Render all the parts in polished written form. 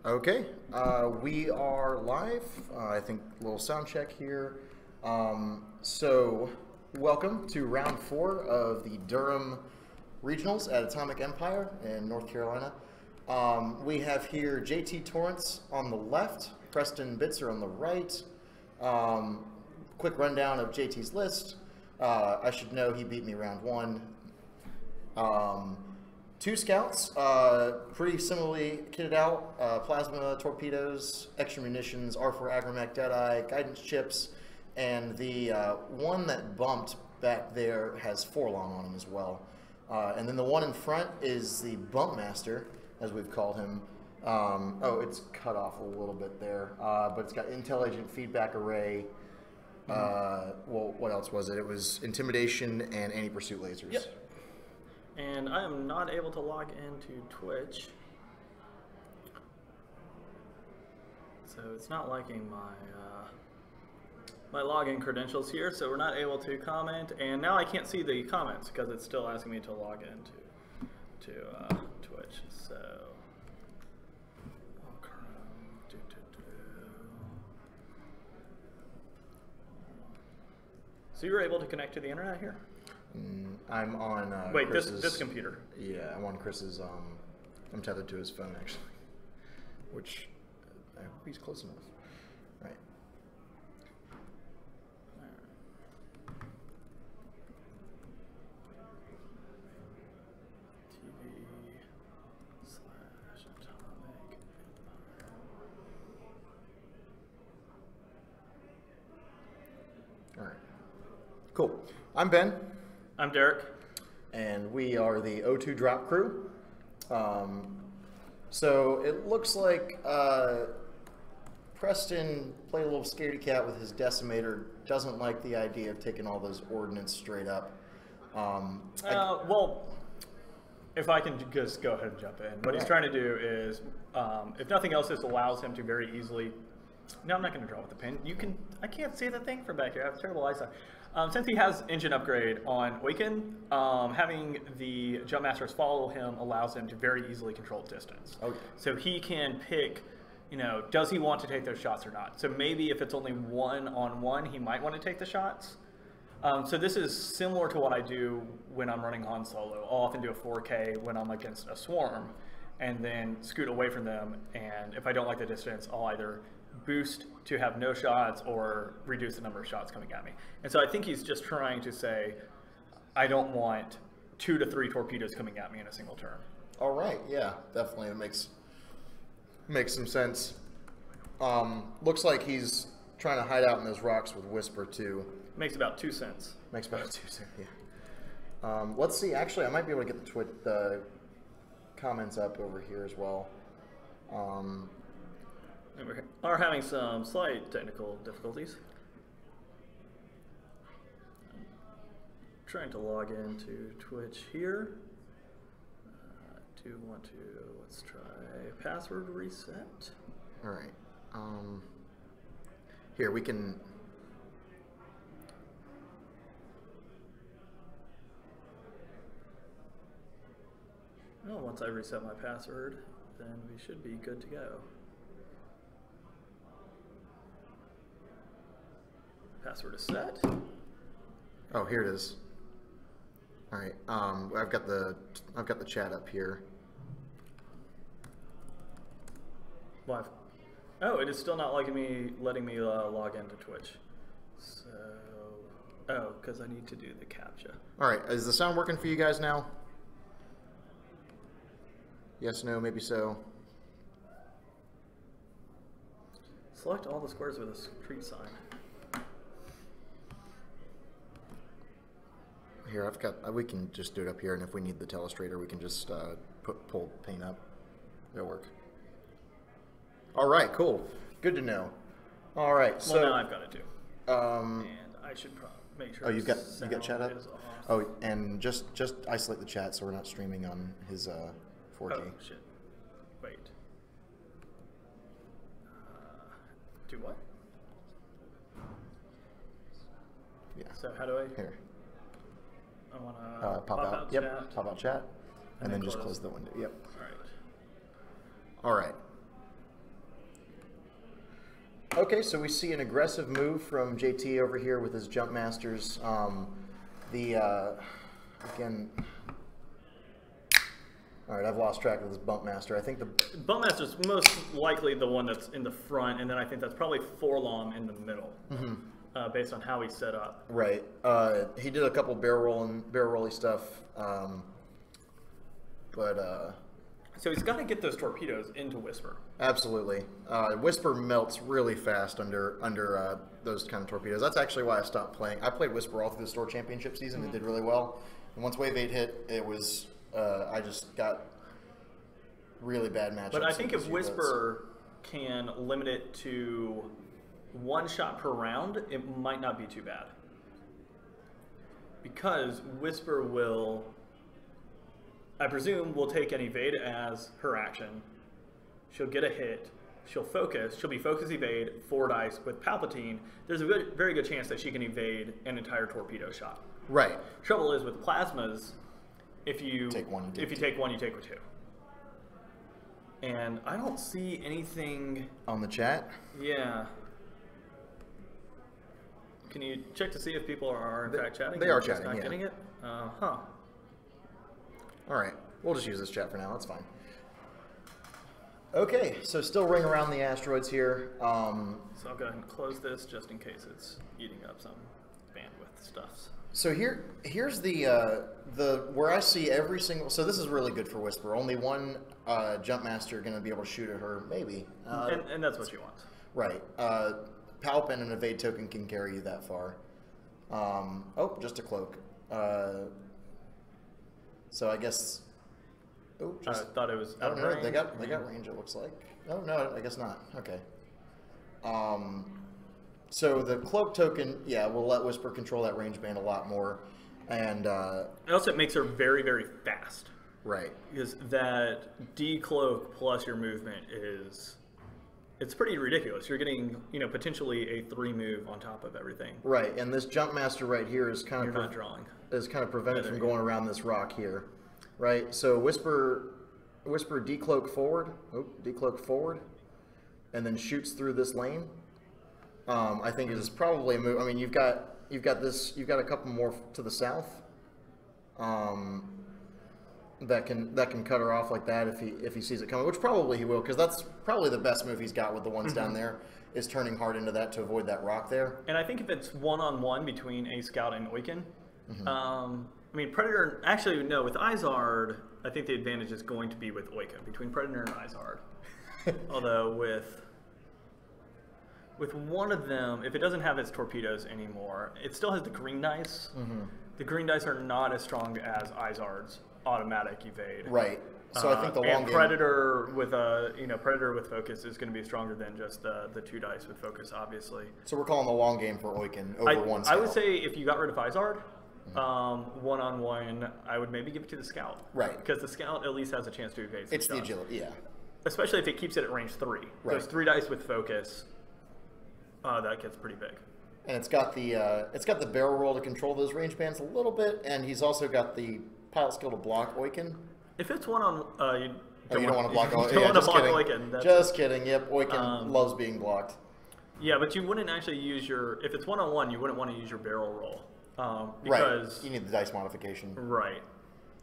Okay, we are live. I think a little sound check here. So, welcome to round 4 of the Durham Regionals at Atomic Empire in North Carolina. We have here JT Torrance on the left, Preston Bitzer on the right. Quick rundown of JT's list. I should know he beat me round 1. 2 scouts, pretty similarly kitted out, plasma torpedoes, extra munitions, R4 Agromech Deadeye, guidance chips, and the one that bumped back there has 4 long on him as well. And then the one in front is the Bump Master, as we've called him. Oh, it's cut off a little bit there, but it's got Intel Agent Feedback Array. Well, what else was it? It was Intimidation and Anti-Pursuit Lasers. Yep. And I am not able to log into Twitch, so it's not liking my login credentials here, so we're not able to comment, and now I can't see the comments because it's still asking me to log into Twitch, so So you were able to connect to the internet here? I'm on Wait, Chris's, this computer. Yeah, I'm on Chris's, I'm tethered to his phone actually, which I hope he's close enough. Right. TV/Atomic. All right. Cool. I'm Ben. I'm Derek. And we are the O2 Drop crew. So it looks like Preston played a little scaredy cat with his decimator, doesn't like the idea of taking all those ordnance straight up. Well, if I can just go ahead and jump in. What he's trying to do is, if nothing else, this allows him to very easily... No, I'm not going to draw with the pen. You can... I can't see the thing from back here. I have terrible eyesight. Since he has engine upgrade on Awaken, having the Jump Masters follow him allows him to very easily control distance. Okay. So he can pick, does he want to take those shots or not? So maybe if it's only 1-on-1, he might want to take the shots. So this is similar to what I do when I'm running Han Solo. I'll often do a 4K when I'm against a swarm and then scoot away from them. And if I don't like the distance, I'll either boost to have no shots or reduce the number of shots coming at me. And so I think he's just trying to say, I don't want 2 to 3 torpedoes coming at me in a single turn. All right. Yeah, definitely. It makes some sense. Looks like he's trying to hide out in those rocks with Whisper too. Makes about 2 cents. Makes about 2 cents. Yeah. Let's see. Actually, I might be able to get the comments up over here as well. And we are having some slight technical difficulties. I'm trying to log into Twitch here. Do want to, let's try password reset. All right. Here, we can... Well, once I reset my password, then we should be good to go. Password is set. Oh, here it is. All right. I've got the chat up here. Well, oh, it is still not letting me log into Twitch. So, oh, because I need to do the CAPTCHA. All right. Is the sound working for you guys now? Yes, no, maybe so. Select all the squares with a street sign. Here, I've got. We can just do it up here, and if we need the telestrator, we can just pull paint up. It'll work. All right, cool. Good to know. All right, so well, now I've got it too. And I should probably make sure. Oh, you got chat up. Is off. Oh, and just isolate the chat so we're not streaming on his 4K. Oh shit! Wait. Do what? Yeah. So how do I? Here. I want to pop out. Yep. chat. Pop out chat, and then just close the window. Yep. All right. All right. Okay, so we see an aggressive move from JT over here with his jump masters. Again, all right, I've lost track of this bump master. I think the bump master's most likely the one that's in the front, and then I think that's probably Forlom in the middle, based on how he's set up. Right. He did a couple barrel rolly stuff, but. So he's got to get those torpedoes into Whisper. Absolutely. Whisper melts really fast under those kind of torpedoes. That's actually why I stopped playing. I played Whisper all through the store championship season. It did really well. And once Wave 8 hit, it was I just got really bad matchups. But I think if Whisper can limit it to 1 shot per round, it might not be too bad. Because Whisper will, I presume, will take an evade as her action. She'll get a hit. She'll focus. She'll be focus evade 4 dice with Palpatine. There's a very good chance that she can evade an entire torpedo shot. Right. Trouble is with plasmas, if you take one, you take 2. And I don't see anything on the chat. Yeah. Can you check to see if people are in fact chatting? They are just chatting. Not getting it. All right, we'll just use this chat for now. That's fine. Okay, so still ring around the asteroids here. So I'll go ahead and close this just in case it's eating up some bandwidth stuffs. So here's the where I see every single. So this is really good for Whisper. Only one jump master going to be able to shoot at her, maybe. And that's what she wants. Right. Palp and an evade token can carry you that far. Oh, just a cloak. So I guess. Oh, I thought it was. I don't know. They got range. It looks like. Oh no, I guess not. Okay. So the cloak token, yeah, will let Whisper control that range band a lot more, and also it makes her very, very fast. Right. Because that decloak plus your movement it's pretty ridiculous. You're getting, potentially a 3 move on top of everything. Right, and this jump master right here is kind of not drawing. Is kind of prevented from going around this rock here, right? So Whisper decloak forward, and then shoots through this lane. I think it is probably a move. I mean, you've got a couple more to the south. That can cut her off like that if he sees it coming, which probably he will, because that's probably the best move he's got with the ones down there, is turning hard into that to avoid that rock there. And I think if it's 1-on-1 between a scout and Oiken, I mean Predator. Actually, no, with Izard, I think the advantage is going to be with Oiken between Predator and Izard. Although with one of them, if it doesn't have its torpedoes anymore, it still has the green dice. The green dice are not as strong as Izard's automatic evade. Right. So I think the long game. Predator with Predator with focus is going to be stronger than just the 2 dice with focus, obviously. So we're calling the long game for Oiken over one scout. I would say if you got rid of Izard, 1-on-1, I would maybe give it to the scout. Right. Because the scout at least has a chance to evade. It's the agility, yeah. Especially if it keeps it at range 3. Right. Those 3 dice with focus, that gets pretty big. And it's got the barrel roll to control those range bands a little bit, and he's also got the pilot skill to block Oiken. If it's you don't want to block Oiken. Yeah, just kidding. Oiken. Just kidding. Yep, Oiken loves being blocked. Yeah, but you wouldn't actually use if it's 1-on-1, you wouldn't want to use your barrel roll. Because right. You need the dice modification. Right.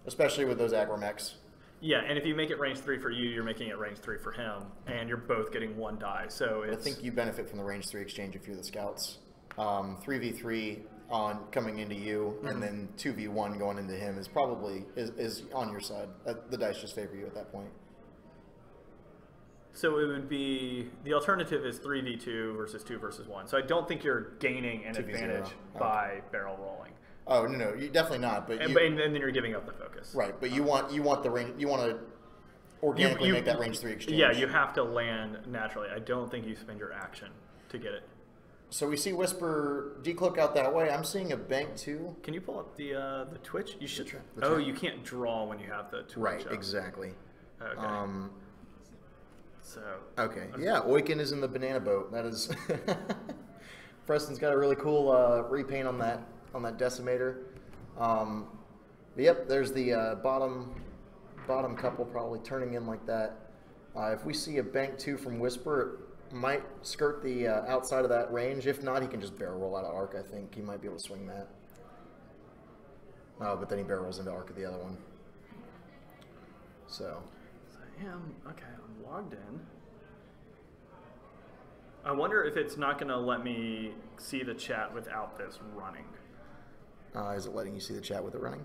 Especially with those agromechs. Yeah, and if you make it range 3 for you, you're making it range 3 for him, and you're both getting 1 die. So I think you benefit from the range 3 exchange if you're the scouts. 3v3 on coming into you, and then 2v1 going into him is probably is on your side. The dice just favor you at that point. So it would be the alternative is 3v2 versus 2 versus 1. So I don't think you're gaining an advantage by barrel rolling. Oh no, you definitely not. But and then you're giving up the focus. Right, but you want the range. You want to organically make that range 3 exchange. Yeah, you have to land naturally. I don't think you spend your action to get it. So we see Whisper decloak out that way. I'm seeing a bank too. Can you pull up the Twitch? You should. You can't draw when you have the Twitch. Right, exactly. Okay. Okay, yeah, Oiken is in the banana boat. That is. Preston's got a really cool repaint on that decimator. Yep, there's the bottom couple probably turning in like that. If we see a bank 2 from Whisper, might skirt the outside of that range. If not, he can just barrel roll out of arc. I think he might be able to swing that. Oh, but then he barrel rolls into arc of the other one. So. I am okay. I'm logged in. I wonder if it's not going to let me see the chat without this running. Is it letting you see the chat with it running?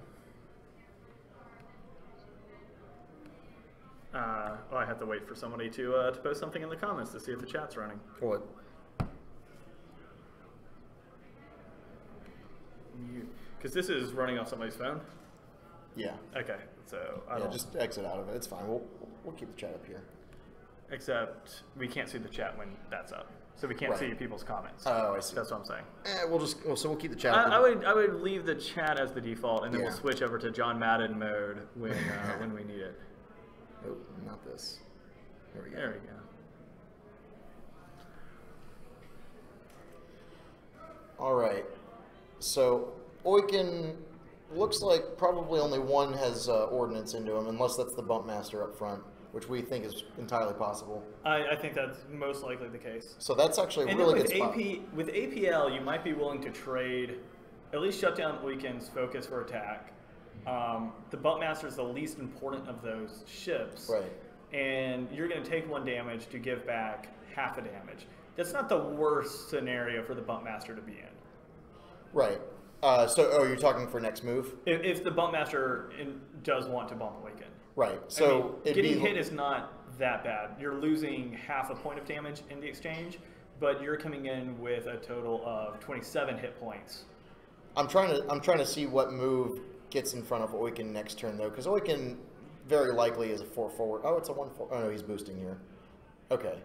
Well, I have to wait for somebody to post something in the comments to see if the chat's running. What? Because this is running off somebody's phone? Yeah. Okay, so I Yeah, don't... just exit out of it. It's fine. We'll keep the chat up here. Except we can't see the chat when that's up. So we can't see people's comments. Oh, I see. That's what I'm saying. So we'll keep the chat. I would leave the chat as the default, and then we'll switch over to John Madden mode when when we need it. Oh, not this. There we go. There we go. All right. So Oiken looks like probably only one has ordnance into him, unless that's the bump master up front, which we think is entirely possible. I think that's most likely the case. So that's actually a and really with good spot. With APL, you might be willing to trade, at least shut down Oiken's focus for attack. The bump master is the least important of those ships. Right. And you're going to take 1 damage to give back half a damage. That's not the worst scenario for the bump master to be in. Right. You're talking for next move? If the bump master does want to bump Oiken. Right. So getting hit is not that bad. You're losing half a point of damage in the exchange, but you're coming in with a total of 27 hit points. I'm trying to see what move gets in front of Oiken next turn though, because Oiken very likely is a 4 forward. Oh, it's a 1 4. Oh no, he's boosting here. Okay.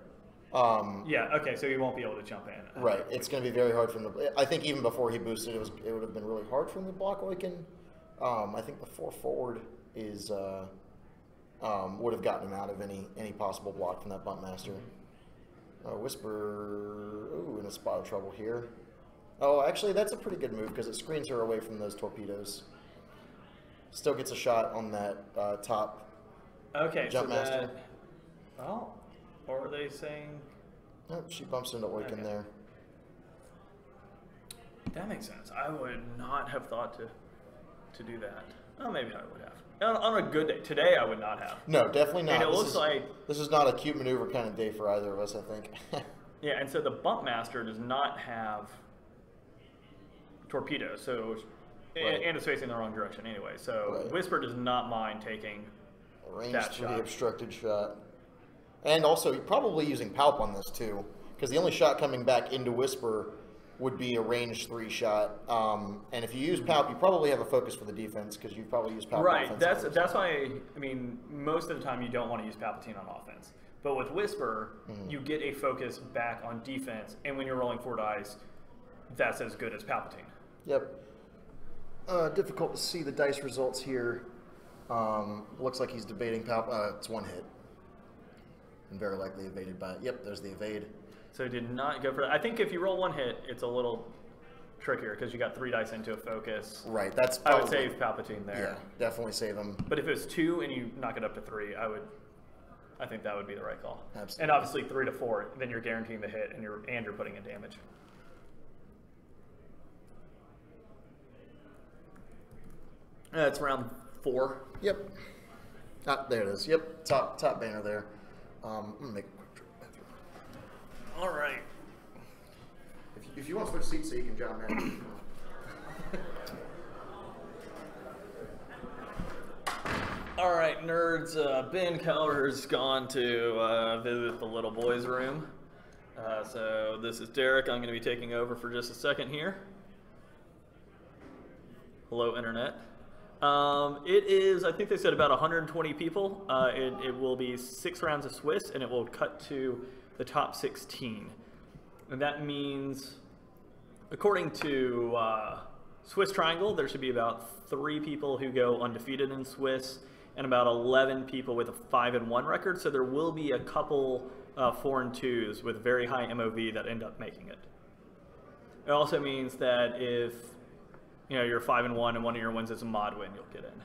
Yeah. Okay. So he won't be able to jump in. Right. It's going to be very hard for him to. I think even before he boosted, it would have been really hard for him to block Oiken. I think the 4 forward is would have gotten him out of any possible block from that bump master. Whisper. Ooh, in a spot of trouble here. Oh, actually, that's a pretty good move because it screens her away from those torpedoes. Still gets a shot on that top jump master. Oh, or are they saying? Oh, she bumps into Oiken there. That makes sense. I would not have thought to do that. Oh, maybe I would have. On a good day. Today, I would not have. No, definitely not. And it looks like this is not a cute maneuver kind of day for either of us, I think. Yeah, and so the bump master does not have torpedoes, so and it's facing the wrong direction anyway. So Whisper does not mind taking range 3 obstructed shot, and also probably using Palp on this too, because the only shot coming back into Whisper would be a range 3 shot. And if you use Palp, you probably have a focus for the defense because you probably use Palp. Right. That's why. I mean, most of the time you don't want to use Palpatine on offense, but with Whisper, you get a focus back on defense, and when you're rolling 4 dice, that's as good as Palpatine. Yep. Difficult to see the dice results here. Looks like he's debating Palp. It's 1 hit. And very likely evaded by it. Yep, there's the evade. So he did not go for that. I think if you roll 1 hit, it's a little trickier because you got 3 dice into a focus. Right, that's probably, I would save Palpatine there. Yeah, definitely save him. But if it was 2 and you knock it up to 3, I think that would be the right call. Absolutely. And obviously 3 to 4, then you're guaranteeing the hit and you're putting in damage. It's round 4. Yep. There it is. Yep. Top banner there. I'm gonna make a quick trip bathroom. All right. If you want to switch seats so you can jump in. All right, nerds. Ben Keller's gone to visit the little boy's room. So this is Derek. I'm going to be taking over for just a second here. Hello, Internet. It is, I think they said about 120 people. It will be 6 rounds of Swiss, and it will cut to the top 16. And that means, according to Swiss Triangle, there should be about 3 people who go undefeated in Swiss, and about 11 people with a 5-1 record. So there will be a couple 4-2s with very high MOV that end up making it. It also means that if you're 5-1 and one of your wins is a mod win, you'll get in.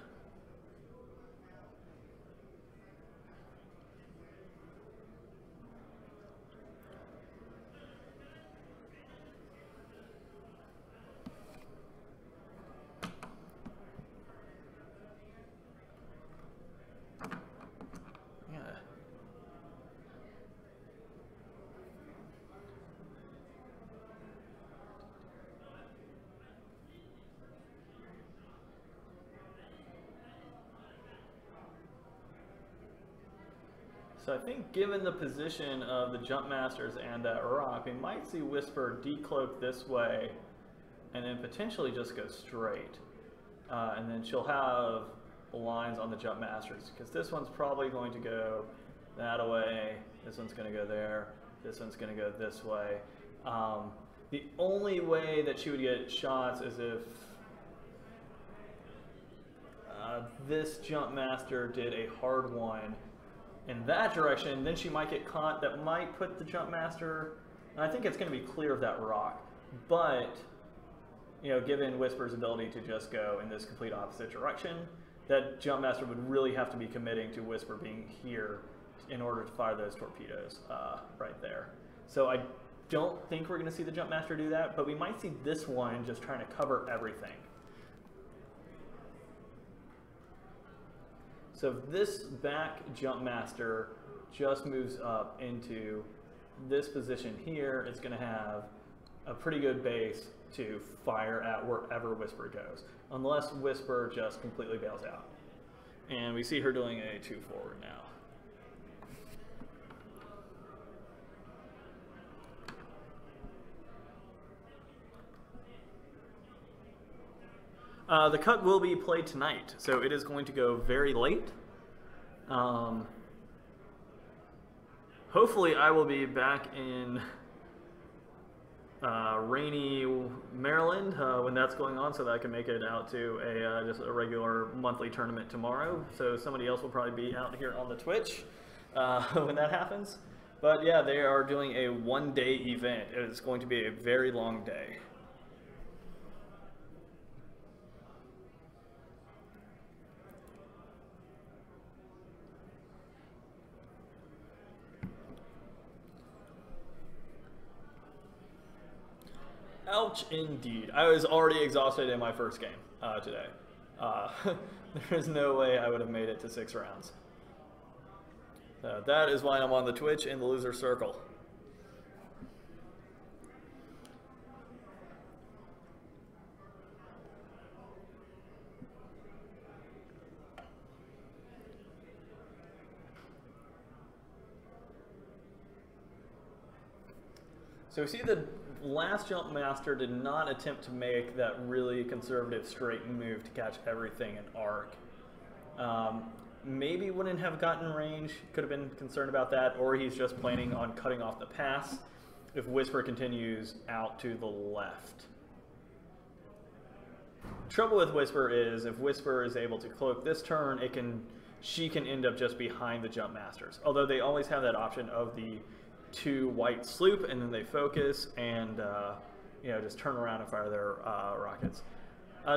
So I think given the position of the Jump Masters and that rock, we might see Whisper decloak this way and then potentially just go straight. And then she'll have lines on the Jump Masters because this one's probably going to go that way, this one's going to go there, this one's going to go this way. The only way that she would get shots is if this Jump Master did a hard one in that direction, then she might get caught. That might put the Jump Master, and I think it's going to be clear of that rock, but you know, given Whisper's ability to just go in this complete opposite direction, that Jump Master would really have to be committing to Whisper being here in order to fire those torpedoes right there. So I don't think we're going to see the Jump Master do that, but we might see this one just trying to cover everything. So if this back Jump Master just moves up into this position here, it's going to have a pretty good base to fire at wherever Whisper goes, unless Whisper just completely bails out. And we see her doing a 2 forward now. The cut will be played tonight, so it is going to go very late. Hopefully I will be back in rainy Maryland when that's going on, so that I can make it out to just a regular monthly tournament tomorrow. So somebody else will probably be out here on the Twitch when that happens. But yeah, they are doing a one-day event. It's going to be a very long day. Ouch, indeed. I was already exhausted in my first game today. There is no way I would have made it to 6 rounds. That is why I'm on the Twitch in the loser circle. So we see the last Jump Master did not attempt to make that really conservative straight move to catch everything in arc. Maybe wouldn't have gotten range, could have been concerned about that, or he's just planning on cutting off the pass if Whisper continues out to the left. Trouble with Whisper is if Whisper is able to cloak this turn, she can end up just behind the Jump Masters. Although they always have that option of the 2 white sloop, and then they focus and you know, just turn around and fire their rockets.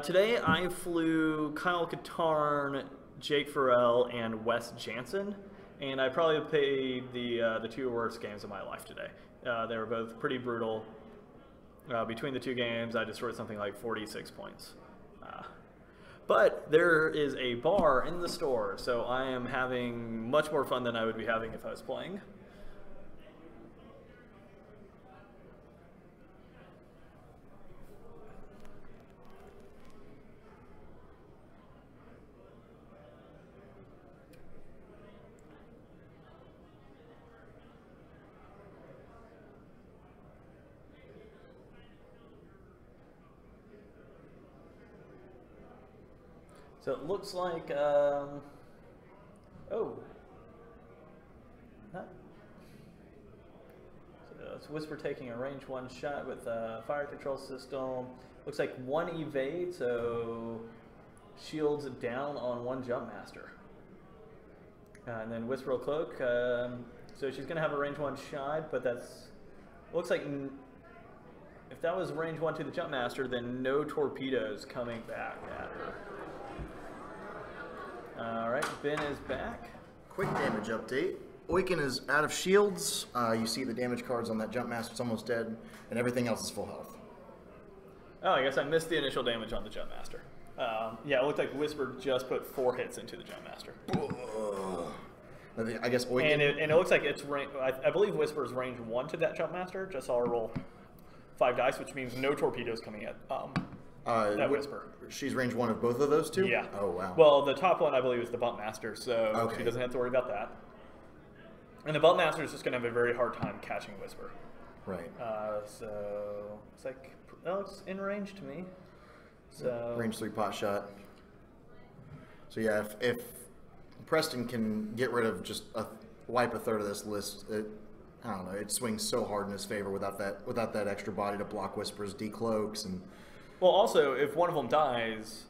Today I flew Kyle Katarn, Jake Farrell, and Wes Jansen, and I probably played the 2 worst games of my life today. They were both pretty brutal. Between the 2 games, I destroyed something like 46 points. But there is a bar in the store, so I am having much more fun than I would be having if I was playing. So it looks like, oh, huh? So it's Whisper taking a range 1 shot with a fire control system. Looks like 1 evade, so shields down on 1 Jump Master. And then Whisper will cloak, so she's gonna have a range 1 shot, but that's, looks like, if that was range 1 to the Jump Master, then no torpedoes coming back at her. Alright, Ben is back. Quick damage update. Oiken is out of shields. You see the damage cards on that Jump Master, it's almost dead, and everything else is full health. Oh, I guess I missed the initial damage on the Jump Master. Yeah, it looked like Whisper just put 4 hits into the Jump Master. I guess Oiken... And it looks like it's range, I believe Whisper's range 1 to that Jump Master. Just saw her roll 5 dice, which means no torpedoes coming at that Whisper. She's range 1 of both of those 2? Yeah. Oh, wow. Well, the top one, I believe, is the Bump Master, so okay. She doesn't have to worry about that. And the Bumpmaster is just going to have a very hard time catching Whisper. Right. So it's like, oh, it's in range to me. So range 3 pot shot. So yeah, if Preston can get rid of wipe a third of this list, I don't know, it swings so hard in his favor without that extra body to block Whispers, decloaks, and. Well, also, if one of them dies,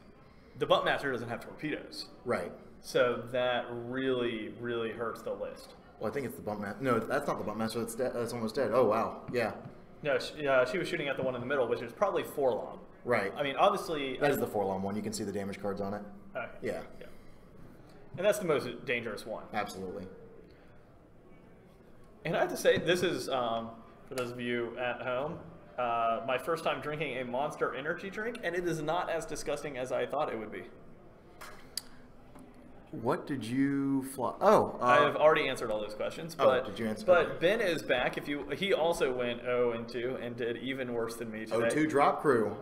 the Bumpmaster doesn't have torpedoes. Right. So that really, really hurts the list. Well, I think it's the Bumpmaster. No, that's not the Bumpmaster. That's almost dead. Oh wow, yeah. No, she was shooting at the one in the middle, which is probably Forlom. Right. I mean, obviously. That is the Forlom one. You can see the damage cards on it. Yeah. And that's the most dangerous one. Absolutely. And I have to say, this is, for those of you at home, my first time drinking a Monster energy drink, and it is not as disgusting as I thought it would be. What did you fly? Oh, I have already answered all those questions. But, did you answer? But Ben is back. He also went 0-2 and did even worse than me today. 0-2 drop crew.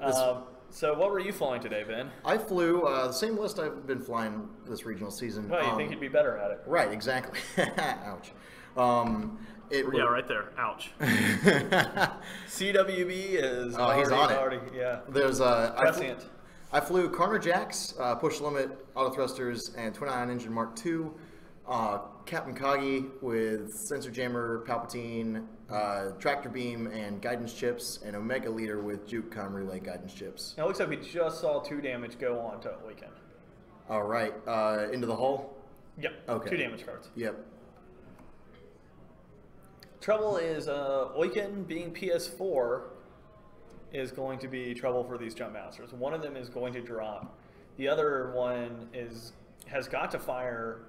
So what were you flying today, Ben? I flew the same list I've been flying this regional season. Well, you think you'd be better at it? Right, exactly. Ouch. Yeah, right there. Ouch. CWB is. Oh, he's on it. Yeah. There's prescient. I flew Carner Jacks, push limit, auto thrusters, and twin ion engine Mark II. Captain Kagi with sensor jammer, Palpatine, tractor beam, and guidance chips, and Omega leader with juke com relay guidance chips. Now it looks like we just saw 2 damage go on to Weekend. All right, into the hull. Yep. Okay. 2 damage cards. Yep. Trouble is, Oiken being PS4 is going to be trouble for these jump masters. One of them is going to drop. The other one has got to fire.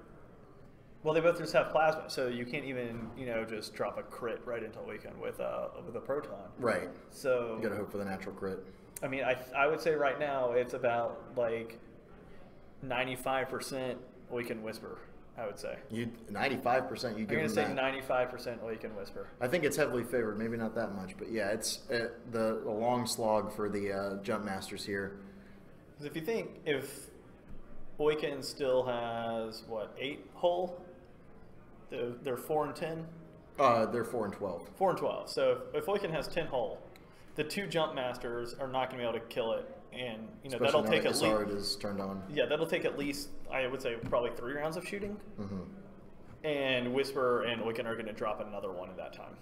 Well, they both just have plasma, so you can't even just drop a crit right into Oiken with a proton. Right. So you gotta hope for the natural crit. I mean, I would say right now it's about like 95% Oiken Whisper. I would say. 95%. You give I'm going to say 95% Oiken Whisper. I think it's heavily favored. Maybe not that much, but yeah, it's the long slog for the jump masters here. Because if you think if Oiken still has what 8 hull, they're 4 and 10. They're 4 and 12. 4 and 12. So if Oiken has 10 hull, the 2 jump masters are not going to be able to kill it. And especially that'll take at least is turned on. Yeah, that'll take at least I would say probably 3 rounds of shooting. Mm-hmm. And Whisper and Oiken are going to drop another one at that time.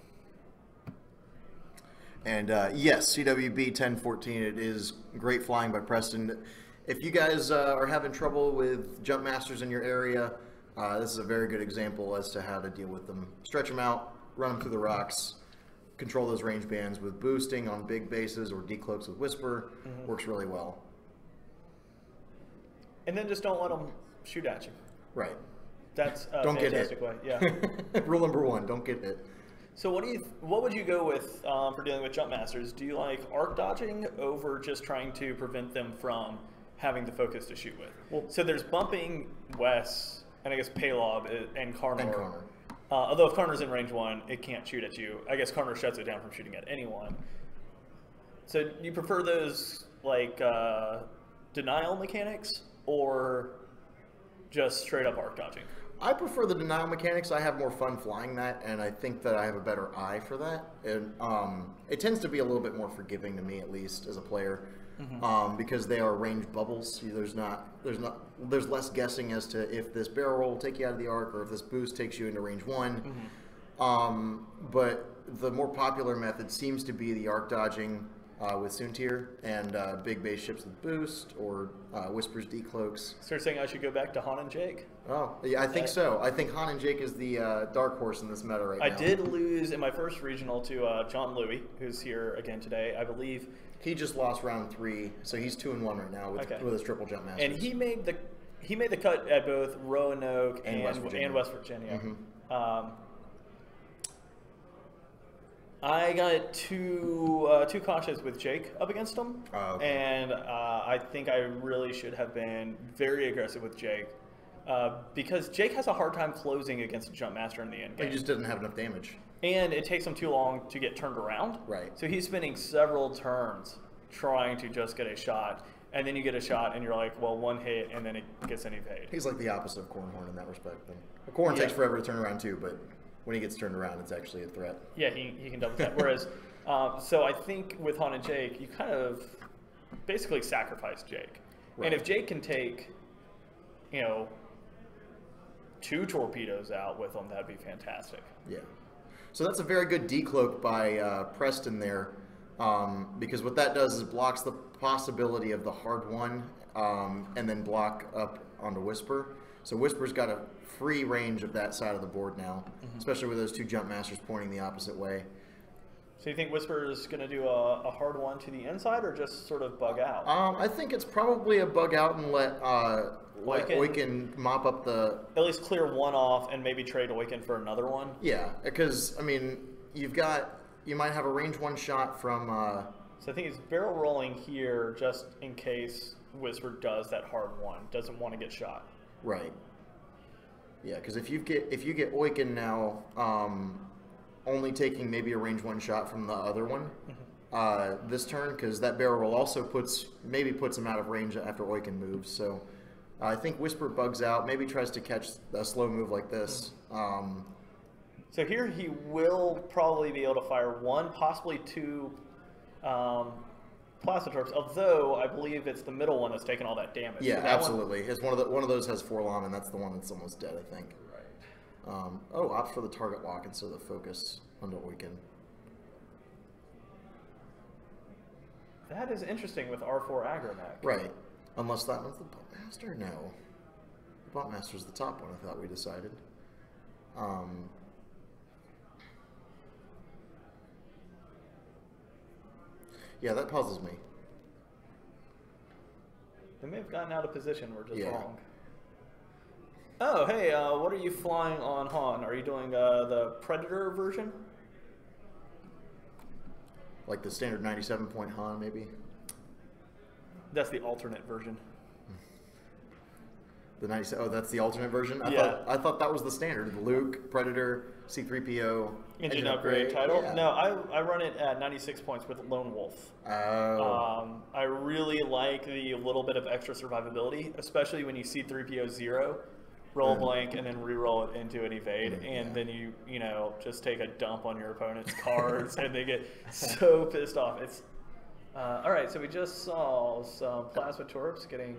And yes, CWB 1014. It is great flying by Preston. If you guys are having trouble with jump masters in your area, this is a very good example as to how to deal with them. Stretch them out, run them through the rocks. Control those range bands with boosting on big bases or decloaks with Whisper. Mm-hmm. Works really well. And then just don't let them shoot at you. Right. That's a don't fantastic get hit. way. Yeah. Rule number 1: don't get hit. So what would you go with for dealing with jump masters? Do you like arc dodging over just trying to prevent them from having the focus to shoot with? Well, so there's bumping Wes and I guess Paylob and Carnor. Although if Carnor's in range 1, it can't shoot at you. I guess Carnor shuts it down from shooting at anyone. So you prefer those like denial mechanics or just straight up arc dodging? I prefer the denial mechanics. I have more fun flying that, and I think that I have a better eye for that. And it tends to be a little bit more forgiving to me, at least as a player, because they are ranged bubbles. There's less guessing as to if this barrel roll will take you out of the arc or if this boost takes you into range 1. But the more popular method seems to be the arc dodging with Soontir and big base ships with boost or Whispers decloaks. So you're saying I should go back to Han and Jake? Oh, yeah, I think so. I think Han and Jake is the dark horse in this meta right now. I did lose in my first regional to John Louie, who's here again today, I believe. He just lost round 3, so he's 2-1 right now with his triple jump masters. And he made the cut at both Roanoke and West Virginia. I got two cautious with Jake up against him, and I think I really should have been very aggressive with Jake because Jake has a hard time closing against a jump master in the end game. He just didn't have enough damage. And it takes him too long to get turned around. Right. So he's spending several turns trying to just get a shot, and then you get a shot, and you're like, well, 1 hit, and then it gets an evade. He's like the opposite of Cornhorn in that respect. Corn takes forever to turn around too, but when he gets turned around, it's actually a threat. Yeah, he can double tap. Whereas, so I think with Han and Jake, you kind of basically sacrifice Jake. Right. And if Jake can take, 2 torpedoes out with him, that'd be fantastic. Yeah. So that's a very good decloak by Preston there, because what that does is blocks the possibility of the hard one, and then block up onto Whisper. So Whisper's got a free range of that side of the board now, especially with those 2 jump masters pointing the opposite way. So you think Whisper is going to do a hard one to the inside, or just sort of bug out? I think it's probably a bug out and let Oiken mop up the... At least clear one off and maybe trade Oiken for another one? Yeah, because, I mean, you might have a range 1 shot from... So I think he's barrel rolling here just in case Whisper does that hard one, doesn't want to get shot. Right. Yeah, because if you get Oiken now, only taking maybe a range 1 shot from the other one this turn, because that barrel roll also puts him out of range after Oiken moves. So I think Whisper bugs out, maybe tries to catch a slow move like this. So here he will probably be able to fire 1, possibly 2 plasma torps, although I believe it's the middle one that's taking all that damage. Yeah, so absolutely. It's one of those has 4 LOM, and that's the one that's almost dead, I think. Right. Opt for the target lock instead of the focus onto Oiken. That is interesting with R4 Agromech. Right. Unless that one's the Buntmaster? No. The Buntmaster's the top one, I thought we decided. Yeah, that puzzles me. They may have gotten out of position. We're just wrong. Oh, hey, what are you flying on Han? Are you doing the Predator version? Like the standard 97-point Han, maybe? That's the alternate version. The 97. Oh, that's the alternate version. I thought that was the standard. The Luke, Predator, C-3PO, engine upgrade title. Yeah. No, I run it at 96 points with Lone Wolf. Oh. I really like the little bit of extra survivability, especially when you see C-3PO 0, roll blank, and then re-roll it into an evade, and then you just take a dump on your opponent's cards, and they get so pissed off. It's all right. So we just saw some plasma torps getting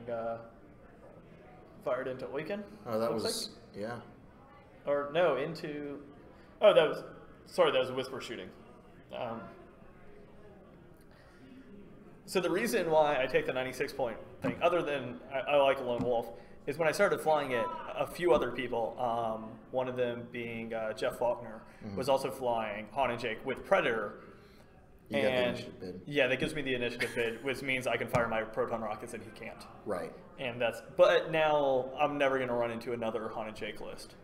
fired into Oiken. Oh, that was yeah. Or no, into. Oh, that was Whisper shooting. So the reason why I take the 96 point thing, other than I like Lone Wolf, is when I started flying it, a few other people, one of them being Jeff Faulkner, was also flying Han and Jake with Predator. You got the initiative bid. Yeah, that gives me the initiative bid, which means I can fire my proton rockets and he can't. Right. And but now I'm never going to run into another Han and Jake list.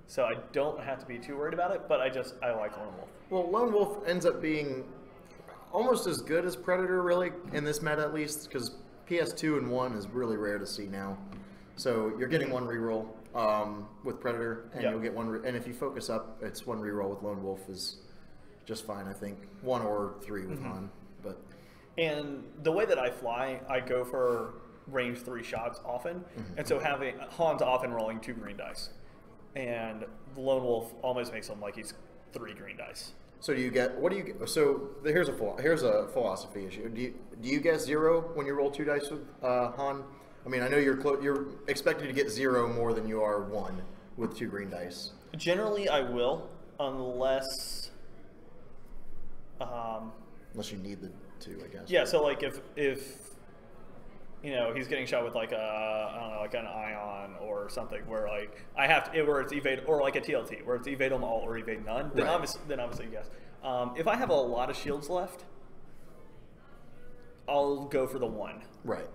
So I don't have to be too worried about it, but I like Lone Wolf. Well, Lone Wolf ends up being almost as good as Predator, really, in this meta at least, because PS2 and 1 is really rare to see now. So you're getting 1 reroll with Predator, and you'll get 1. And if you focus up, it's 1 reroll with Lone Wolf is just fine, I think. 1 or 3 with Han. And the way that I fly, I go for range 3 shots often, and so having Han's often rolling 2 green dice. And the Lone Wolf almost makes him like he's 3 green dice. So so here's a philosophy issue. Do you get 0 when you roll 2 dice with Han? I mean, I know you're expected to get 0 more than you are 1 with 2 green dice. Generally, I will, unless you need the 2, I guess. Yeah. So like if he's getting shot with like like an ion or something where like I have to, where it's evade, or like a TLT where it's evade them all or evade none, then obviously yes. If I have a lot of shields left, I'll go for the 1. Right.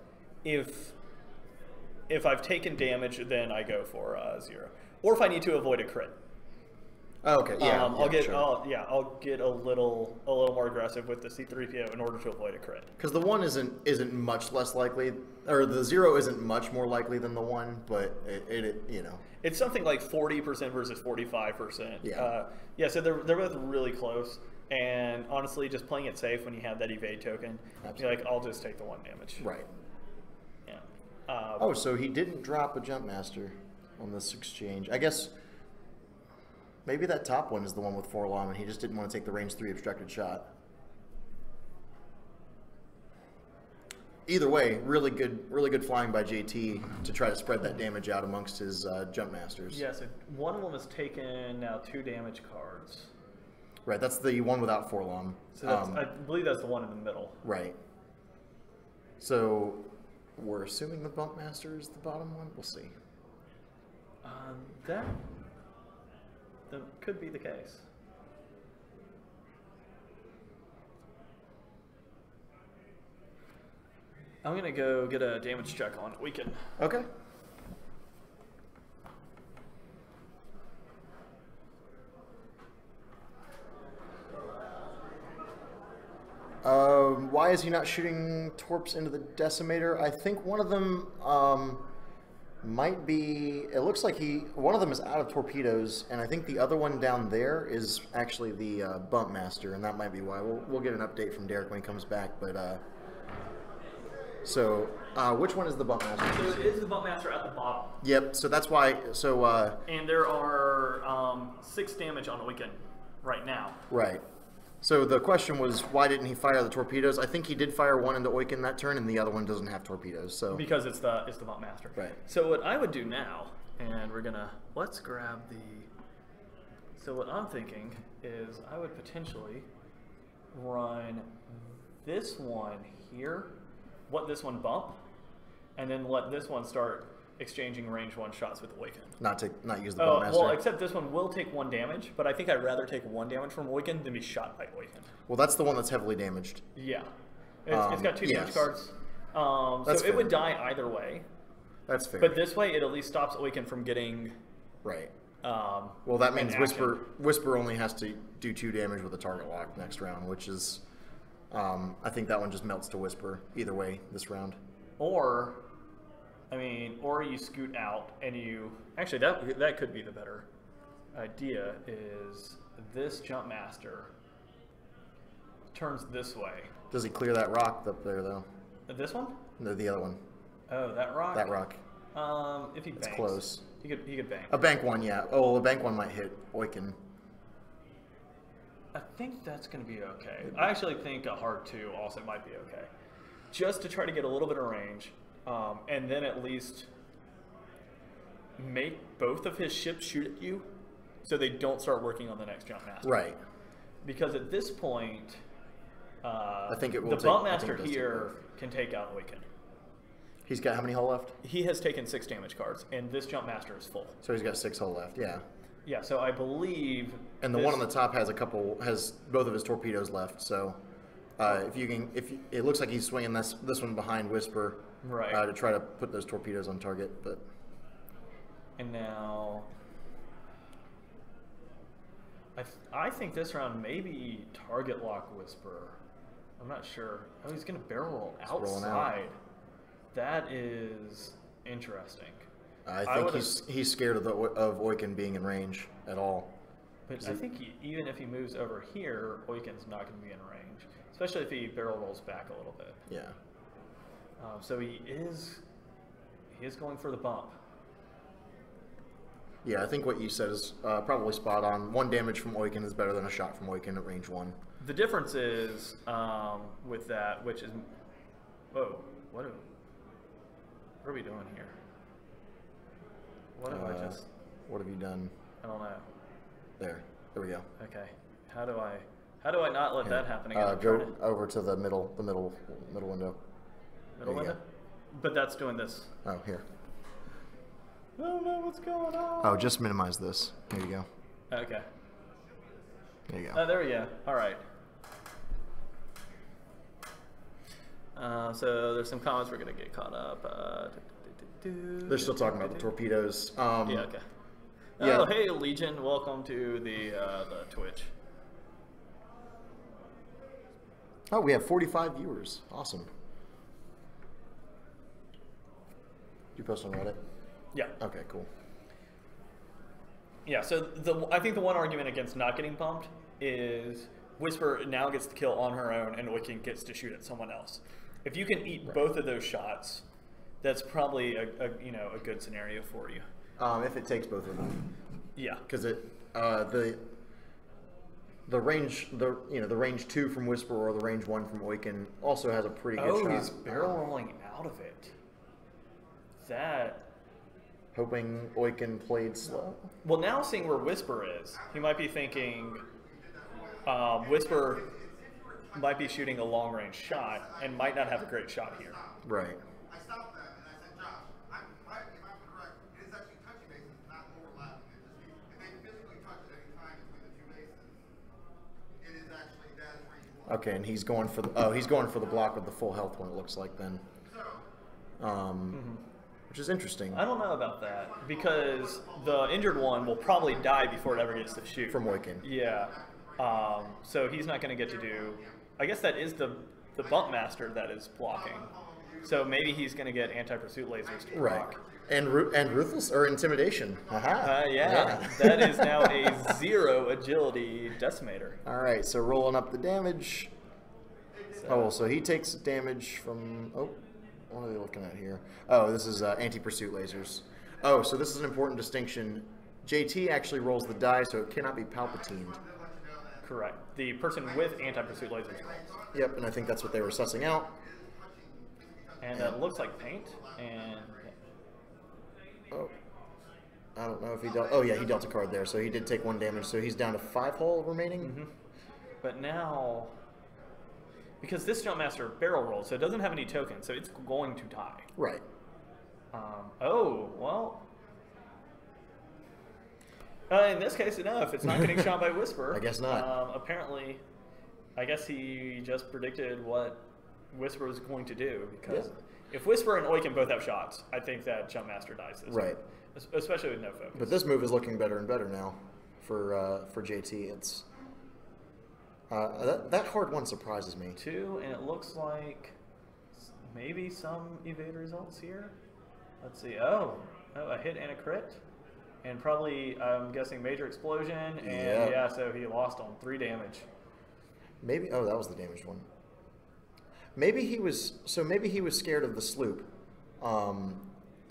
If I've taken damage, then I go for 0. Or if I need to avoid a crit. Oh, okay. Yeah. I'll get a little more aggressive with the C-3PO in order to avoid a crit. Because the 1 isn't much less likely, or the 0 isn't much more likely than the 1, but it it's something like 40% versus 45%. Yeah. So they're both really close. And honestly, just playing it safe when you have that evade token, you're like, I'll just take the 1 damage. Right. Yeah. So he didn't drop a jump master on this exchange. I guess. Maybe that top one is the one with 4 long, and he just didn't want to take the range 3 obstructed shot. Either way, really good flying by JT to try to spread that damage out amongst his jump masters. Yeah, so one of them has taken now 2 damage cards. Right, that's the one without 4 long. So that's, I believe that's the one in the middle. Right. So we're assuming the bump master is the bottom one. We'll see. That could be the case. I'm gonna go get a damage check on it. We can. Okay. Why is he not shooting torps into the decimator? I think one of them might be. It looks like one of them is out of torpedoes, and I think the other one down there is actually the bump master, and that might be why. We'll get an update from Derek when he comes back, but. So, which one is the bump master? So it is the bump master at the bottom. Yep. So that's why. So. And there are 6 damage on Oiken right now. Right. So the question was, why didn't he fire the torpedoes? I think he did fire one into Oiken that turn, and the other one doesn't have torpedoes. So because it's the bump master. Right. So what I would do now, and let's grab the. So what I'm thinking is I would potentially run this one here, this one bump, and then let this one start exchanging range 1 shots with Oiken. Not use the bump master. Well, except this one will take 1 damage, but I think I'd rather take 1 damage from Oiken than be shot by Oiken. Well, that's the one that's heavily damaged. Yeah. It's got 2 damage cards. So it would die either way. That's fair. But this way, it at least stops Oiken from getting... Right. Well, that means action. Whisper only has to do 2 damage with a target lock next round, which is... I think that one just melts to Whisper either way this round. Or you scoot out and you... Actually, that could be the better idea, is this jump master turns this way. Does he clear that rock up there, though? This one? No, the other one. Oh, that rock? That rock. If he banks. It's close. He could bank. A bank one, yeah. Oh, a bank one might hit Oiken. I think that's going to be okay. I actually think a hard 2 also might be okay. Just to try to get a little bit of range, and then at least make both of his ships shoot at you so they don't start working on the next jump master. Right. Because at this point, I think it will the bump master here can take out Oiken. He's got how many hull left? He has taken 6 damage cards, and this jump master is full. So he's got 6 hull left, yeah. Yeah, so I believe... And the one on the top has both of his torpedoes left, so it looks like he's swinging this one behind Whisper, right, to try to put those torpedoes on target, but... And now... I think this round maybe target lock Whisper. I'm not sure. Oh, he's going to barrel roll outside. That is interesting. I think he's scared of Oiken being in range at all. But I think even if he moves over here, Oiken's not going to be in range, especially if he barrel rolls back a little bit. Yeah. So he is going for the bump. Yeah, I think what you said is probably spot on. 1 damage from Oiken is better than a shot from Oiken at range 1. The difference is with that, which is, whoa, what are we doing here? What have What have you done? I don't know. There we go. Okay. How do I not let that happen again? Go over to the middle window. Middle window? But that's doing this. Oh, here. I don't know what's going on. Oh, just minimize this. There you go. Okay. There you go. Oh, there we go. All right. So there's some comments we're gonna get caught up. They're still talking about the torpedoes. Yeah. Okay. Yeah. Oh, hey Legion, welcome to the Twitch. Oh, we have 45 viewers. Awesome. Did you post on Reddit? Yeah. Okay, cool. Yeah, so I think the one argument against not getting bumped is Whisper now gets to kill on her own and Oiken gets to shoot at someone else. If you can eat both of those shots, that's probably a good scenario for you. If it takes both of them. Yeah. Because The range, the range 2 from Whisper or the range 1 from Oiken also has a pretty good shot. Oh, he's barrel rolling out of it. That. Hoping Oiken played slow. Well, now seeing where Whisper is, he might be thinking Whisper might be shooting a long range shot and might not have a great shot here. Right. I stopped that and I said, Josh, if I'm correct, it is actually touching bases, not overlapping. If they physically touch at any time between the two bases, it is actually that is range 1. Okay, and he's going for the block with the full health one. It looks like then. Which is interesting. I don't know about that because the injured one will probably die before it ever gets to shoot. From Oiken. Yeah. So he's not going to get to do. I guess that is the bump master that is blocking. So maybe he's going to get anti-pursuit lasers to block. Right. And ruthless or intimidation. Aha. Yeah. That is now a 0 agility decimator. All right. So rolling up the damage. So he takes damage from. Oh, what are they looking at here? Oh, this is anti-pursuit lasers. Oh, so this is an important distinction. JT actually rolls the die, so it cannot be Palpatined. Correct. The person with anti-pursuit lasers rolls. Yep, and I think that's what they were sussing out. And it looks like paint. And oh, I don't know if he dealt. Oh yeah, he dealt a card there, so he did take 1 damage. So he's down to 5 hull remaining. But now, because this Jump Master barrel rolls, so it doesn't have any tokens, so it's going to die. Right. Oh well. In this case, no. If it's not getting shot by Whisper, I guess not. Apparently, I guess he just predicted what Whisper was going to do, because if Whisper and Oiken both have shots, I think that Jump Master dies this Right. move, especially with no focus. But this move is looking better and better now for JT. It's that hard one surprises me. 2, and it looks like maybe some evade results here. Let's see. Oh, a hit and a crit. And probably, I'm guessing, major explosion. And yeah, so he lost on 3 damage. Maybe. Oh, that was the damaged one. Maybe he was. So maybe he was scared of the sloop.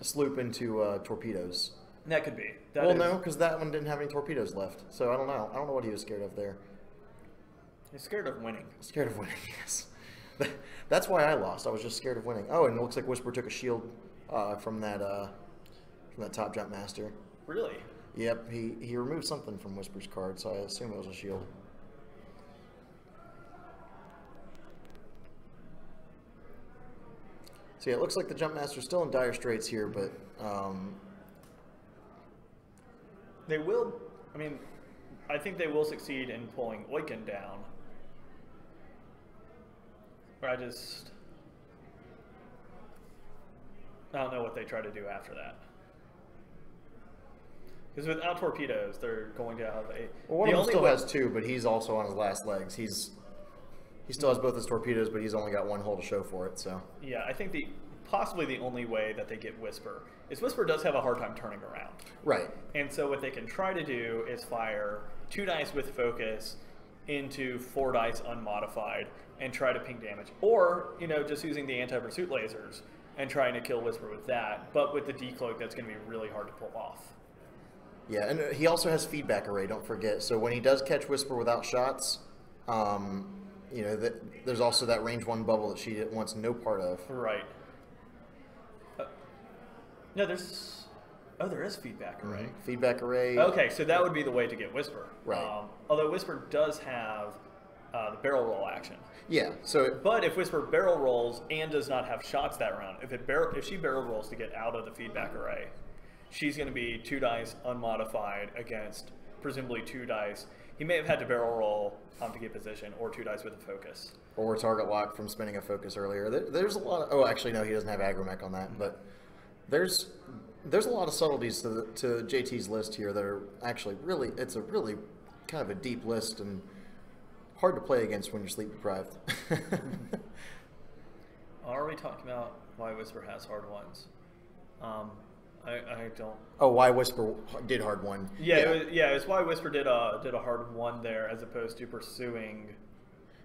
Sloop into torpedoes. That could be. No, because that one didn't have any torpedoes left. So I don't know. I don't know what he was scared of there. He's scared of winning. Scared of winning. Yes. That's why I lost. I was just scared of winning. Oh, and it looks like Whisper took a shield from that top Jump Master. Really? Yep, he removed something from Whisper's card, so I assume it was a shield. So yeah, it looks like the Jump Master's still in dire straits here, but they will. I mean, I think they will succeed in pulling Oiken down. But I don't know what they try to do after that. Because without torpedoes, they're going to have a. Well, one of them still has 2, but he's also on his last legs. He still has both his torpedoes, but he's only got 1 hull to show for it. So yeah, I think possibly the only way that they get Whisper is Whisper does have a hard time turning around. Right. And so what they can try to do is fire 2 dice with focus into 4 dice unmodified and try to ping damage, or just using the anti-pursuit lasers and trying to kill Whisper with that. But with the decloak, that's going to be really hard to pull off. Yeah, and he also has feedback array, don't forget. So when he does catch Whisper without shots, there's also that range 1 bubble that she wants no part of. Right. No, there is feedback array. Mm-hmm. Feedback array. Okay, so that would be the way to get Whisper. Right. Although Whisper does have the barrel roll action. Yeah. But if Whisper barrel rolls and does not have shots that round, if she barrel rolls to get out of the feedback array, she's going to be 2 dice unmodified against presumably 2 dice. He may have had to barrel roll to get position, or 2 dice with a focus. Or target lock from spinning a focus earlier. There's a lot of. Oh, actually, no, he doesn't have agromech on that. But there's a lot of subtleties to JT's list here that are actually really. It's a really kind of a deep list and hard to play against when you're sleep deprived. Are we talking about why Whisper has hard ones? I don't. Oh, why Whisper did hard one? Yeah. It's why Whisper did a hard one there as opposed to pursuing.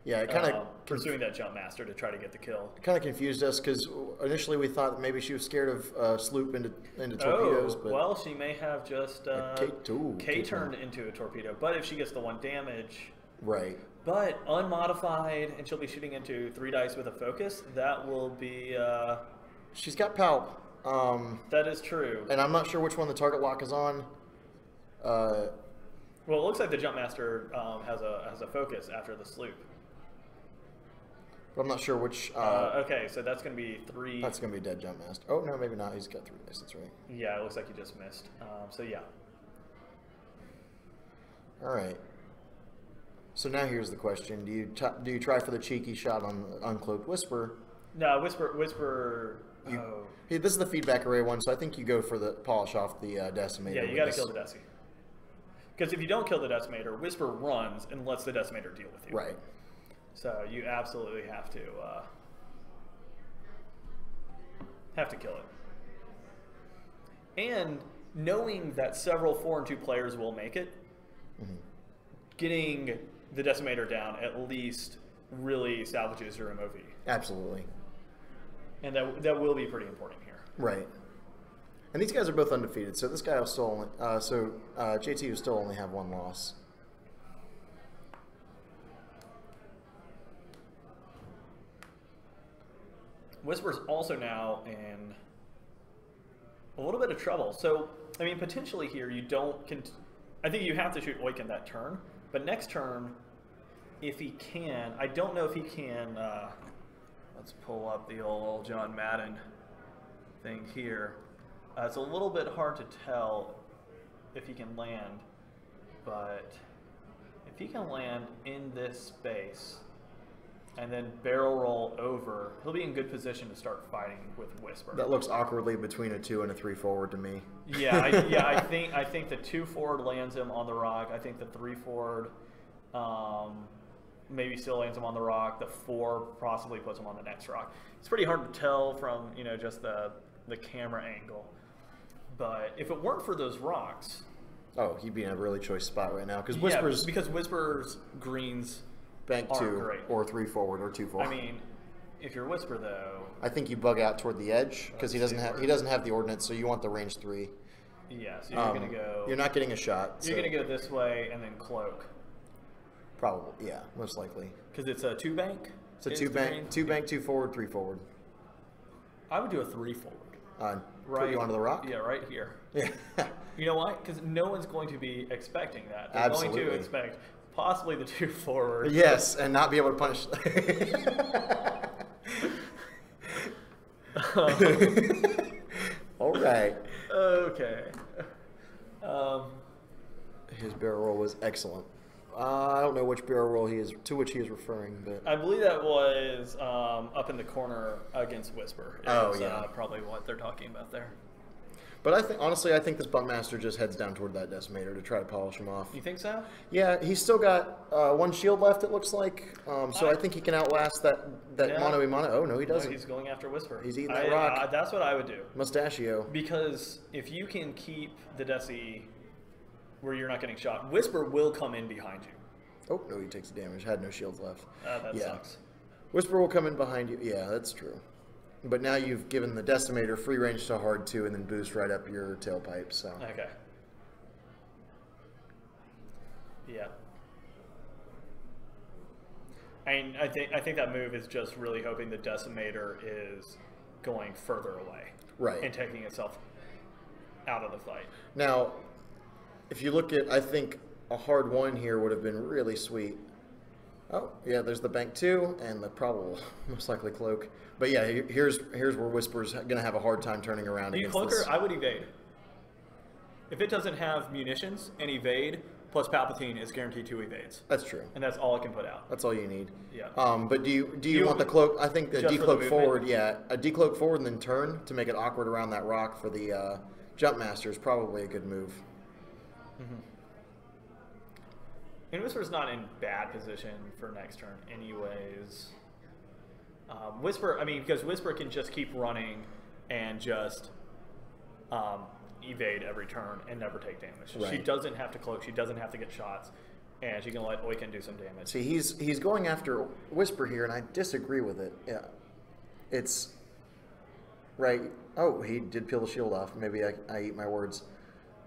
Yeah, it kind of pursuing that jump master to try to get the kill. kind of confused us because initially we thought that maybe she was scared of sloop into torpedoes. But Well, she may have just K turned turn. into a torpedo. But if she gets the 1 damage, Right. but unmodified, and she'll be shooting into 3 dice with a focus, that will be. She's got palp. That is true. And I'm not sure which one the target lock is on. Well, it looks like the jump master has a focus after the sloop. But I'm not sure which. Okay, so that's going to be 3. That's going to be a dead jump master. Oh, no, maybe not. He's got 3 dice. That's right. Yeah, it looks like you just missed. So yeah. All right. So now here's the question: do you try for the cheeky shot on Uncloaked Whisper? No, Whisper. Oh. Hey, this is the feedback array one, so I think you go for the polish off the decimator. Yeah, you got to kill the Deci. Because if you don't kill the decimator, Whisper runs and lets the decimator deal with you. Right. So you absolutely have to kill it. And knowing that several 4 and 2 players will make it, getting the decimator down at least really salvages your MOV. Absolutely. And that will be pretty important here. Right. And these guys are both undefeated, so this guy will still only, JT will still only have 1 loss. Whisper's also now in a little bit of trouble. So, I mean, potentially here you don't... I think you have to shoot Oiken that turn, but next turn, if he can... I don't know if he can... let's pull up the old John Madden thing here. It's a little bit hard to tell if he can land, but if he can land in this space and then barrel roll over, he'll be in good position to start fighting with Whisper. That looks awkwardly between a 2 and a 3 forward to me. Yeah, I think the 2 forward lands him on the rock. I think the 3 forward maybe still lands him on the rock. The 4 possibly puts him on the next rock. It's pretty hard to tell from just the camera angle. But if it weren't for those rocks, he'd be in a really choice spot right now because Whisper's greens bank 2 great. or 3 forward or 2 forward. I mean, if you're Whisper though, I think you bug out toward the edge because he doesn't have the ordnance, so you want the range 3. Yeah, so you're gonna go. You're not getting a shot. You're gonna go this way and then cloak. Probably, yeah, most likely. Because it's a 2 bank. It's a 2 bank, 2 forward, 3 forward. I would do a 3 forward. Put you onto the rock? Yeah, right here. Yeah. You know why? Because no one's going to be expecting that. They're Absolutely. going to expect possibly the 2 forward. Yes, and not be able to punish. All right. Okay. His barrel roll was excellent. I don't know which barrel roll he is referring, but I believe that was up in the corner against Whisper. Yeah. Probably what they're talking about there. But I think this Bunkmaster just heads down toward that decimator to try to polish him off. You think so? Yeah, he's still got 1 shield left, it looks like. So I think he can outlast that mono-a-mono. Oh, no, he doesn't. No, he's going after Whisper. He's eating that rock. That's what I would do. Mustachio. Because if you can keep the Deci where you're not getting shot, Whisper will come in behind you. Oh, no, he takes the damage. Had no shields left. That sucks. Whisper will come in behind you. Yeah, that's true. But now you've given the decimator free range to hard 2 and then boost right up your tailpipe. So okay. Yeah. And I think that move is just really hoping the decimator is going further away, right, and taking itself out of the fight. Now, if you look at, I think a hard 1 here would have been really sweet. Oh, yeah, there's the bank 2 and the probable, most likely cloak. But yeah, here's where Whisper's going to have a hard time turning around. Do you cloak her? I would evade. If it doesn't have munitions and evade, plus Palpatine is guaranteed 2 evades. That's true. And that's all it can put out. That's all you need. Yeah. But do you want the cloak? I think the decloak forward, yeah. A decloak forward and then turn to make it awkward around that rock for the jump master is probably a good move. Mm-hmm. And Whisper's not in bad position for next turn anyways. Whisper, because Whisper can just keep running and just evade every turn and never take damage. Right. She doesn't have to cloak. She doesn't have to get shots. and she can let Oiken do some damage. See, he's going after Whisper here, and I disagree with it. Yeah, it's right. Oh, he did peel the shield off. Maybe I eat my words.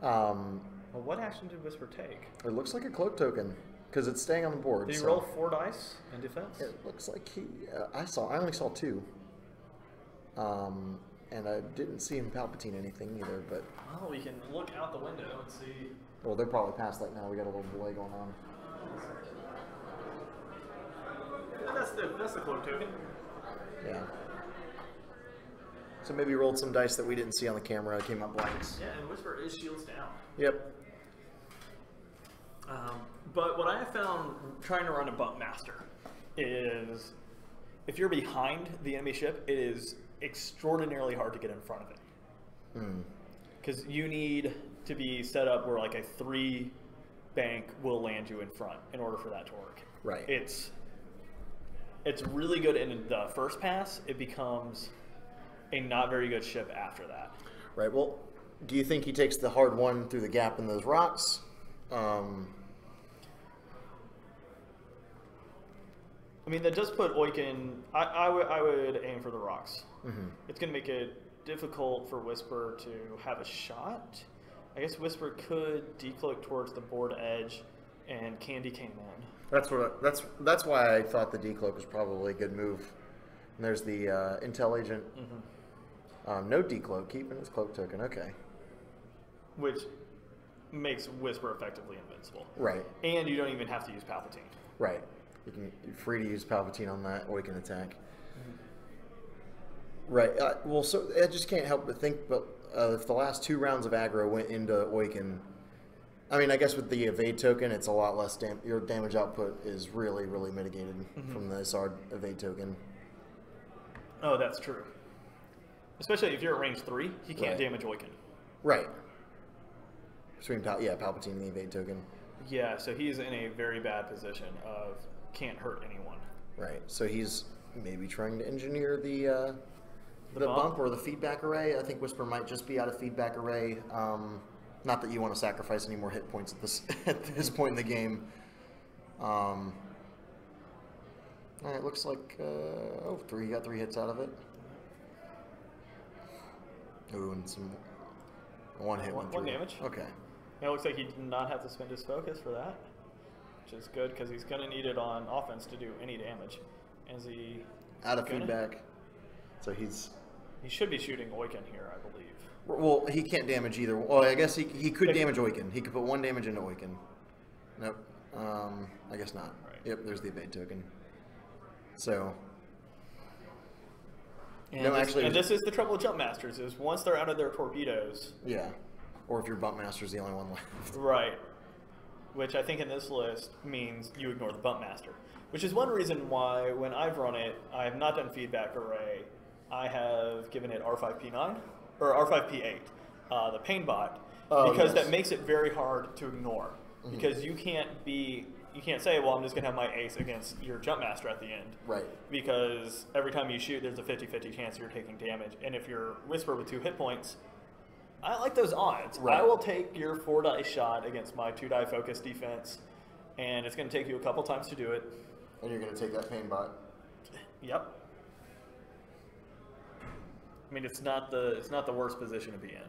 Well, what action did Whisper take? It looks like a cloak token because it's staying on the board. Did he roll 4 dice in defense? It looks like he. I only saw 2. And I didn't see him Palpatine anything either. But well, we can look out the window and see. Well, they're probably past that now. We got a little delay going on. That's the cloak token. Yeah. So maybe rolled some dice that we didn't see on the camera. It came up blanks. Yeah, and Whisper is shields down. Yep. But what I have found trying to run a bump master is if you're behind the enemy ship, it is extraordinarily hard to get in front of it. Because you need to be set up where like a 3 bank will land you in front in order for that to work. Right. It's really good in the first pass. It becomes a not very good ship after that. Right. Well, do you think he takes the hard one through the gap in those rocks? I mean, that does put Oiken. I would aim for the rocks. It's going to make it difficult for Whisper to have a shot. I guess Whisper could decloak towards the board edge, and Candy came in. That's why I thought the decloak was probably a good move. And there's the intel agent. No decloak, keeping his cloak token. Okay. Which makes Whisper effectively invincible. Right. And you don't even have to use Palpatine. Right. You're free to use Palpatine on that Oiken attack. Right. Well, so I just can't help but think, but if the last 2 rounds of aggro went into Oiken, I mean, I guess with the evade token, it's a lot less your damage output is really, really mitigated from the SR evade token. Oh, that's true. Especially if you're at range 3, he can't damage Oiken. Right. Between Palpatine and the evade token. Yeah, so he's in a very bad position of can't hurt anyone. Right. So he's maybe trying to engineer the bump or the feedback array. I think Whisper might just be out of feedback array. Not that you want to sacrifice any more hit points at this point in the game. All right, looks like he got 3 hits out of it. Ooh, and some one hit. One damage. Okay. It looks like he did not have to spend his focus for that, which is good because he's going to need it on offense to do any damage. Is he out of feedback? So he should be shooting Oiken here, I believe. Well, he can't damage either. Well, I guess he could damage Oiken. He could put 1 damage into Oiken. Nope. I guess not. Right. Yep, there's the evade token. So. And this is the trouble with jump masters is once they're out of their torpedoes. Yeah. Or if your bump master's the only one left. Right. Which I think in this list means you ignore the bump master. Which is one reason why when I've run it, I have not done feedback array. I have given it R5P9 or R5P8, the pain bot, because that makes it very hard to ignore. Because you can't say, well, I'm just gonna have my ace against your jump master at the end. Right. Because every time you shoot, there's a 50-50 chance you're taking damage. And if you're Whisper with 2 hit points, I like those odds. Right. I will take your 4 die shot against my 2 die focus defense, and it's going to take you a couple times to do it. And you're going to take that pain bot. Yep. I mean, it's not the worst position to be in.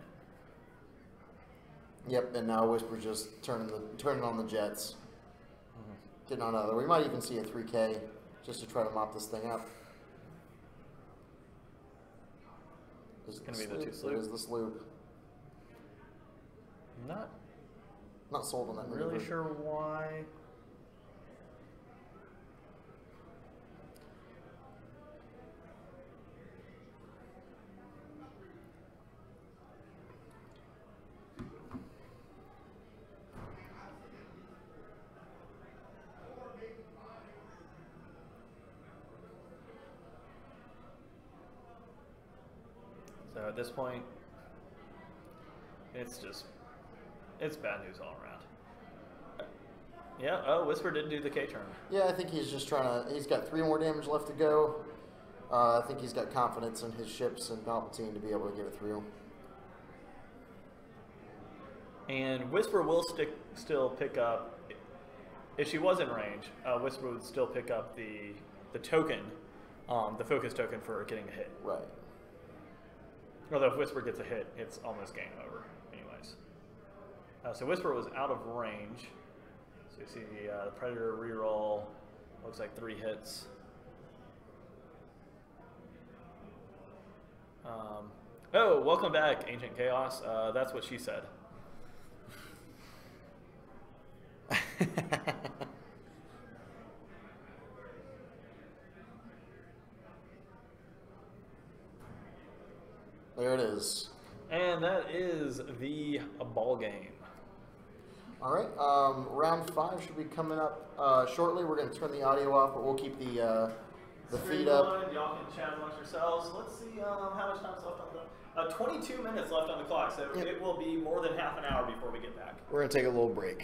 Yep. And now Whisper just turning on the jets, getting on other. We might even see a 3K just to try to mop this thing up. It's going to be the 2 sloop. It is the sloop. Not sold on that. Really sure why. So at this point, it's bad news all around. Yeah, Whisper didn't do the K turn. Yeah, I think he's just he's got 3 more damage left to go. I think he's got confidence in his ships and Palpatine to be able to get it through. And Whisper will still pick up if she was in range, Whisper would still pick up the token, the focus token for getting a hit. Right. Although if Whisper gets a hit, it's almost game over anyways. So Whisper was out of range. So you see the Predator reroll. Looks like 3 hits. Oh, welcome back, Ancient Chaos. That's what she said. There it is. And that is the ball game. All right. Round 5 should be coming up shortly. We're going to turn the audio off, but we'll keep the feed up. Y'all can chat amongst yourselves. Let's see how much time's left on the 22 minutes left on the clock, so it will be more than half an hour before we get back. We're going to take a little break.